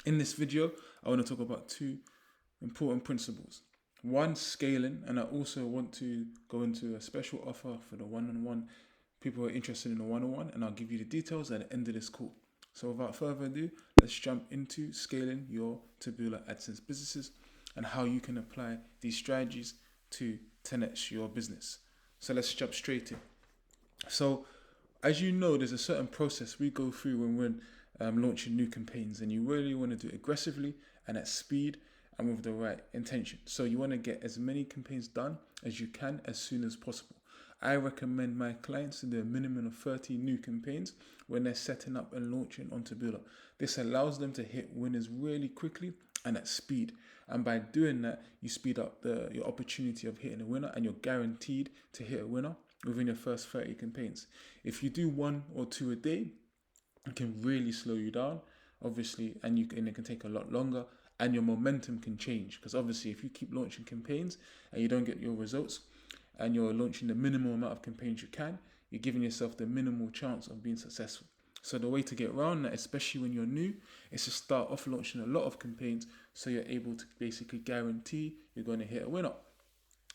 In this video, I want to talk about two important principles. One, scaling, and I also want to go into a special offer for the one-on-one people who are interested in the one-on-one, and I'll give you the details at the end of this call. So without further ado, let's jump into scaling your Taboola AdSense businesses and how you can apply these strategies to 10x your business. So let's jump straight in. So as you know, there's a certain process we go through when we're launching new campaigns, and you really want to do it aggressively and at speed and with the right intention. So you want to get as many campaigns done as you can as soon as possible. I recommend my clients to do a minimum of 30 new campaigns when they're setting up and launching on Taboola. This allows them to hit winners really quickly and at speed. And by doing that, you speed up your opportunity of hitting a winner, and you're guaranteed to hit a winner within your first 30 campaigns. If you do 1 or 2 a day, it can really slow you down, obviously, and it can take a lot longer, and your momentum can change. Because obviously, if you keep launching campaigns and you don't get your results, and you're launching the minimum amount of campaigns you can, you're giving yourself the minimal chance of being successful. So the way to get around that, especially when you're new, is to start off launching a lot of campaigns so you're able to basically guarantee you're going to hit a winner.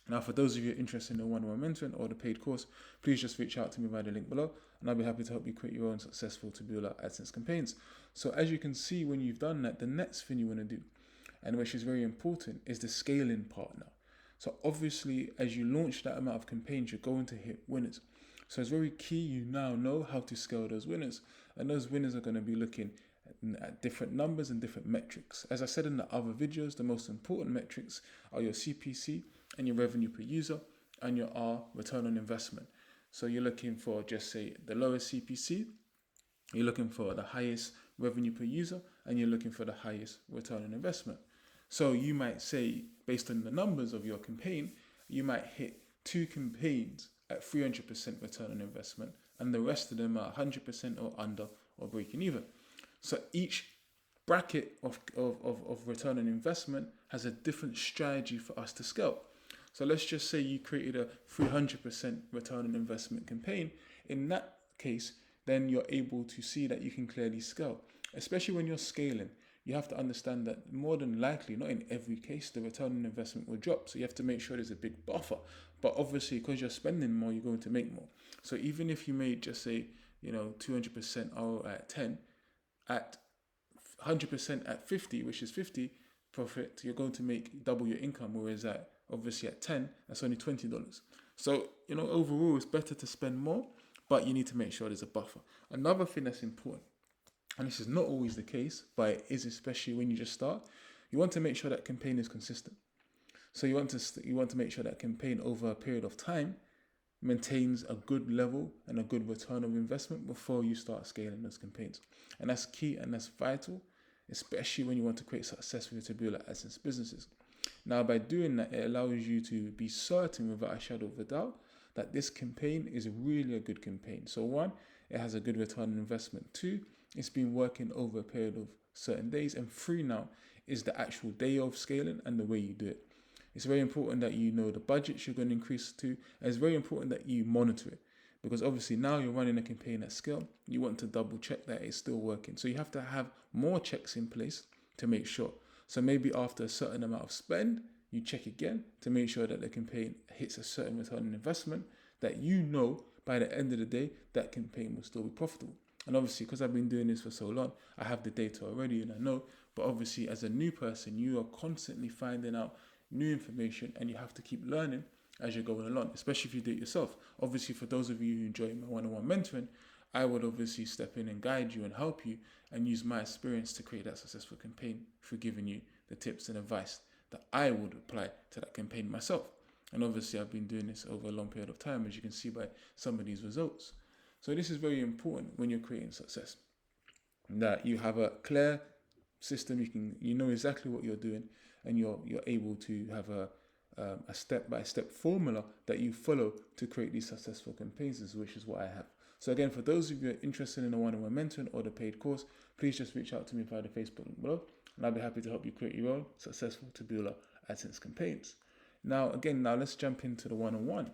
Now, for those of you interested in the one-on-one mentoring or the paid course, please just reach out to me via the link below, and I'll be happy to help you create your own successful Taboola AdSense campaigns. So as you can see, when you've done that, the next thing you want to do, and which is very important, is the scaling part now. So obviously, as you launch that amount of campaigns, you're going to hit winners. So it's very key you now know how to scale those winners. And those winners are going to be looking at different numbers and different metrics. As I said in the other videos, the most important metrics are your CPC and your revenue per user and your R, return on investment. So you're looking for, just say, the lowest CPC, you're looking for the highest revenue per user, and you're looking for the highest return on investment. So you might say, based on the numbers of your campaign, you might hit 2 campaigns at 300% return on investment, and the rest of them are 100% or under or breaking even. So each bracket of return on investment has a different strategy for us to scale. So let's just say you created a 300% return on investment campaign. In that case, then you're able to see that you can clearly scale, especially when you're scaling. You have to understand that more than likely, not in every case, the return on investment will drop. So you have to make sure there's a big buffer. But obviously, because you're spending more, you're going to make more. So even if you made, just say, 200% ROI at 10, at 100% at 50, which is 50 profit, you're going to make double your income. Whereas obviously at 10, that's only $20. So, overall, it's better to spend more, but you need to make sure there's a buffer. Another thing that's important, and this is not always the case, but it is especially when you just start, you want to make sure that campaign is consistent. So you want to make sure that campaign over a period of time maintains a good level and a good return of investment before you start scaling those campaigns. And that's key and that's vital, especially when you want to create success with your Taboola AdSense businesses. Now, by doing that, it allows you to be certain without a shadow of a doubt that this campaign is really a good campaign. So 1, it has a good return on investment. 2, it's been working over a period of certain days. And 3 now is the actual day of scaling and the way you do it. It's very important that you know the budgets you're going to increase to, and it's very important that you monitor it. Because obviously now you're running a campaign at scale, you want to double check that it's still working. So you have to have more checks in place to make sure. So maybe after a certain amount of spend, you check again to make sure that the campaign hits a certain return on investment, that by the end of the day, that campaign will still be profitable. And obviously, because I've been doing this for so long, I have the data already and I know. But obviously, as a new person, you are constantly finding out new information, and you have to keep learning as you're going along, especially if you do it yourself. Obviously, for those of you who enjoy my one-on-one mentoring, I would obviously step in and guide you and help you and use my experience to create that successful campaign through giving you the tips and advice that I would apply to that campaign myself. And obviously, I've been doing this over a long period of time, as you can see by some of these results. So this is very important when you're creating success, that you have a clear system. You know exactly what you're doing, and you're able to have a step-by-step formula that you follow to create these successful campaigns, which is what I have. So again, for those of you who are interested in the one-on-one mentoring or the paid course, please just reach out to me via the Facebook link below, and I'll be happy to help you create your own successful Taboola AdSense campaigns. Now let's jump into the one-on-one.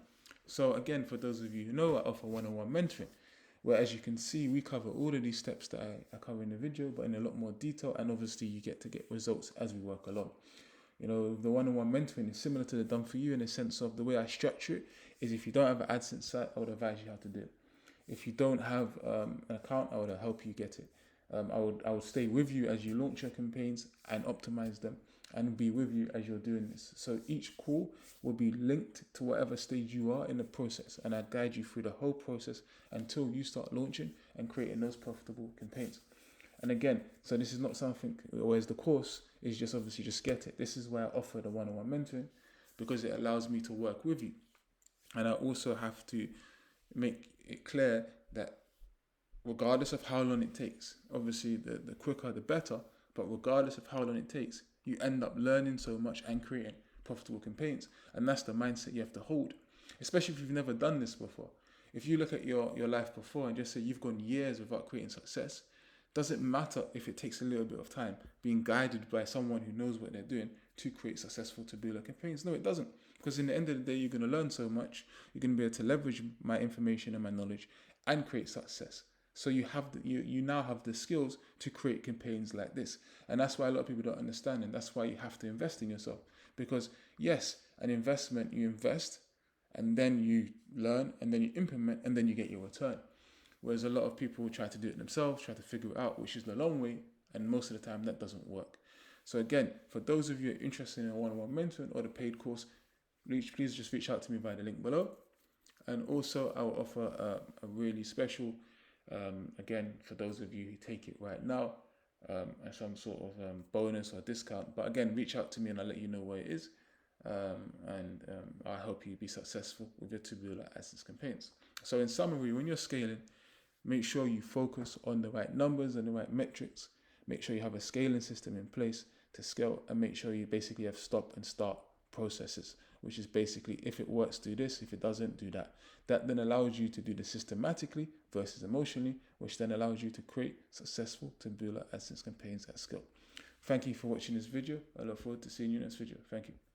So again, for those of you who know, I offer one-on-one mentoring, where, as you can see, we cover all of these steps that I cover in the video, but in a lot more detail, and obviously you get to get results as we work along. You know, the one-on-one mentoring is similar to the done for you in the sense of the way I structure it is, if you don't have an AdSense site, I would advise you how to do it. If you don't have an account, I would help you get it. I would stay with you as you launch your campaigns and optimize them, and be with you as you're doing this. So each call will be linked to whatever stage you are in the process, and I guide you through the whole process until you start launching and creating those profitable campaigns. And again, so this is not something, whereas the course is just obviously just get it. This is why I offer the one-on-one mentoring, because it allows me to work with you. And I also have to make it clear that regardless of how long it takes, obviously the quicker the better, but regardless of how long it takes, you end up learning so much and creating profitable campaigns. And that's the mindset you have to hold, especially if you've never done this before. If you look at your life before and just say you've gone years without creating success, doesn't matter if it takes a little bit of time being guided by someone who knows what they're doing to create successful Taboola campaigns. No, it doesn't. Because in the end of the day, you're going to learn so much. You're going to be able to leverage my information and my knowledge and create success. So you now have the skills to create campaigns like this. And that's why a lot of people don't understand. And that's why you have to invest in yourself. Because yes, an investment, you invest and then you learn and then you implement and then you get your return. Whereas a lot of people try to do it themselves, try to figure it out, which is the long way. And most of the time that doesn't work. So again, for those of you interested in a one-on-one mentoring or the paid course, please just reach out to me via the link below. And also I will offer a really special, again, for those of you who take it right now, some sort of bonus or discount. But again, reach out to me and I'll let you know where it is. I hope you be successful with your Taboola AdSense campaigns. So in summary, when you're scaling, make sure you focus on the right numbers and the right metrics. Make sure you have a scaling system in place to scale, and make sure you basically have stop and start processes, which is basically, if it works, do this, if it doesn't, do that. That then allows you to do this systematically versus emotionally, which then allows you to create successful Taboola AdSense campaigns at scale. Thank you for watching this video. I look forward to seeing you in the next video. Thank you.